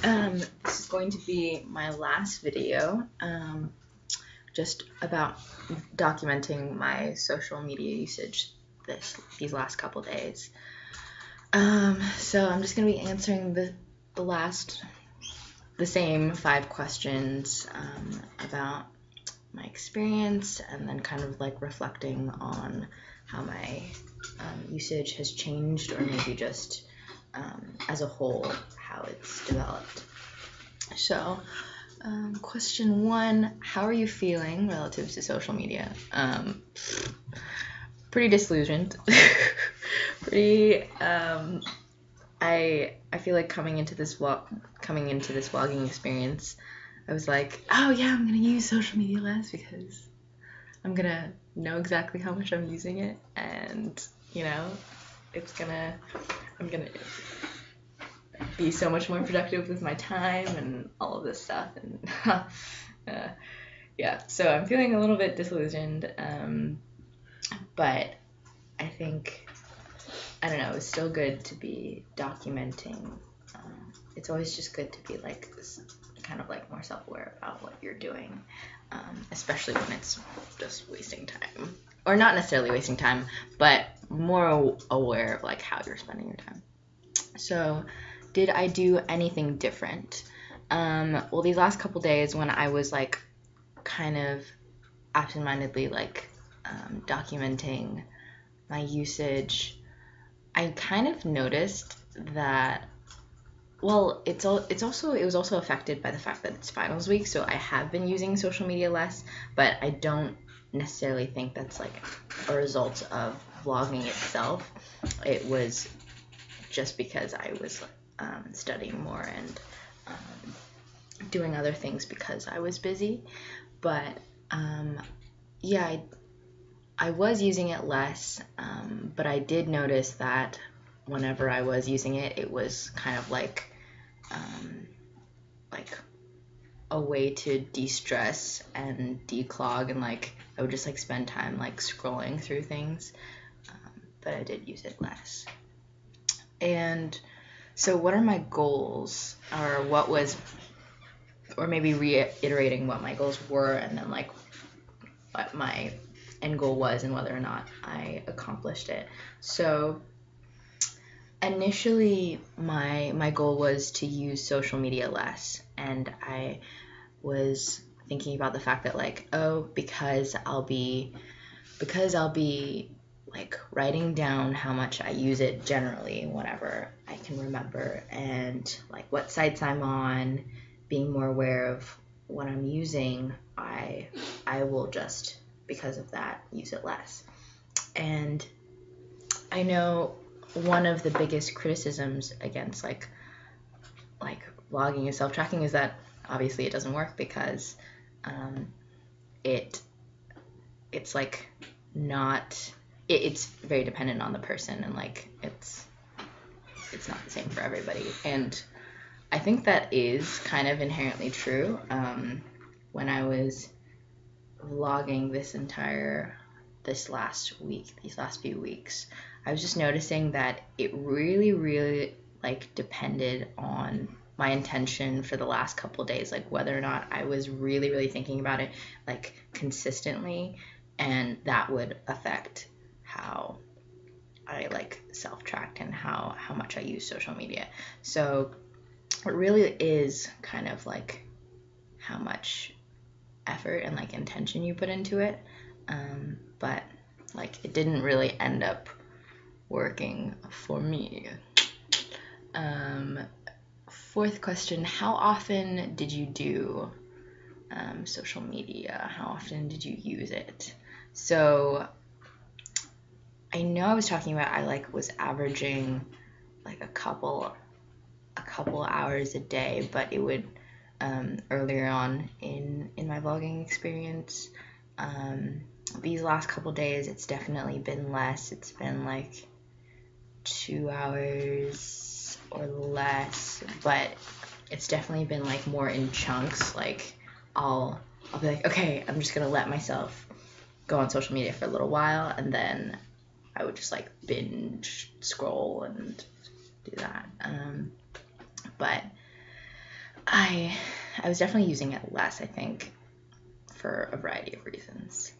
This is going to be my last video, just about documenting my social media usage these last couple days. So I'm just going to be answering the same 5 questions about my experience, and then kind of like reflecting on how my usage has changed, or maybe just as a whole how it's developed. So question 1, how are you feeling relative to social media? Pretty disillusioned. I feel like coming into this vlogging experience, I was like, oh yeah, I'm gonna use social media less because I'm gonna know exactly how much I'm using it, and I'm gonna be so much more productive with my time and all of this stuff, and yeah, so I'm feeling a little bit disillusioned, but I think, I don't know, it's still good to be documenting. It's always just good to be like kind of like more self-aware about what you're doing, especially when it's just wasting time, or not necessarily wasting time, but more aware of like how you're spending your time. So did I do anything different? Well, these last couple days when I was like kind of absentmindedly like documenting my usage, I kind of noticed that, well, it was also affected by the fact that it's finals week, so I have been using social media less, but I don't necessarily think that's like a result of vlogging itself. It was just because I was studying more and doing other things because I was busy. But yeah, I was using it less, but I did notice that whenever I was using it, it was kind of like a way to de-stress and declog, and like I would just like spend time like scrolling through things, but I did use it less. And so what are my goals, or maybe reiterating what my goals were, and then like what my end goal was and whether or not I accomplished it. So initially my goal was to use social media less, and I was thinking about the fact that like, because I'll be like writing down how much I use it generally whenever I can remember, and like what sites I'm on, being more aware of what I'm using, I will just, because of that, use it less. And I know one of the biggest criticisms against like vlogging and self-tracking is that obviously it doesn't work, because it's like not, it's very dependent on the person, and like it's not the same for everybody. And I think that is kind of inherently true. When I was vlogging these last few weeks, I was just noticing that it really like depended on my intention for the last couple of days, like whether or not I was really thinking about it like consistently, and that would affect how I like self-tracked and how much I use social media. So it really is kind of like how much effort and like intention you put into it, but like it didn't really end up working for me. 4th question, how often did you do social media? How often did you use it? So I know I was talking about, I like was averaging like a couple hours a day, but it would earlier on in my vlogging experience. These last couple days, it's definitely been less. It's been like 2 hours or less, but it's definitely been like more in chunks. Like I'll be like, okay, I'm just gonna let myself go on social media for a little while, and then I would just like binge scroll and do that. But I was definitely using it less, I think, for a variety of reasons.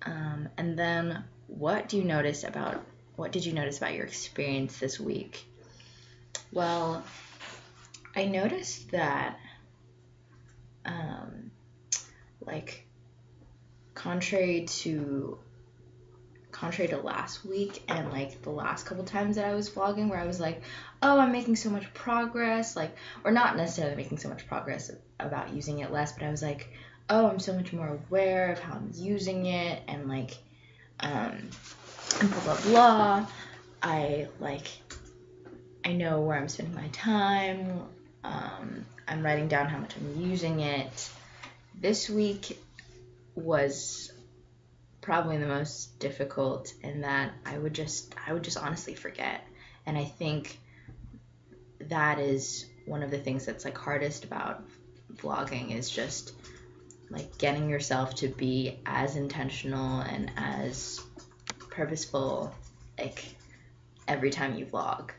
And then what did you notice about your experience this week? Well, I noticed that like contrary to last week and like the last couple times that I was vlogging where I was like, oh, I'm making so much progress, like, or not necessarily making so much progress about using it less, but I was like, oh, I'm so much more aware of how I'm using it and like and blah blah blah. I know where I'm spending my time. I'm writing down how much I'm using it. This week was probably the most difficult in that I would just honestly forget. And I think that is one of the things that's like hardest about vlogging is just like getting yourself to be as intentional and as purposeful like every time you vlog.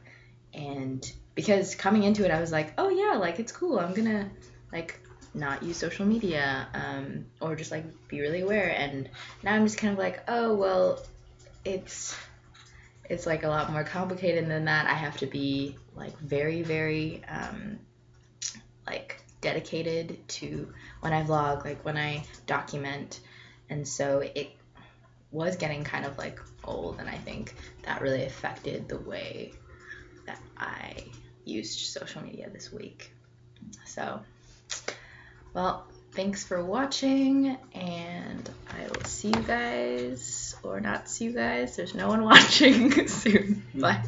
And because coming into it I was like, oh yeah, like it's cool, I'm gonna like not use social media or just like be really aware. And now I'm just kind of like, oh well, it's like a lot more complicated than that. I have to be like very very like dedicated to when I vlog, like when I document, and so it was getting kind of like old, and I think that really affected the way that I used social media this week. So, well, thanks for watching, and I will see you guys, or not see you guys, there's no one watching soon. Bye.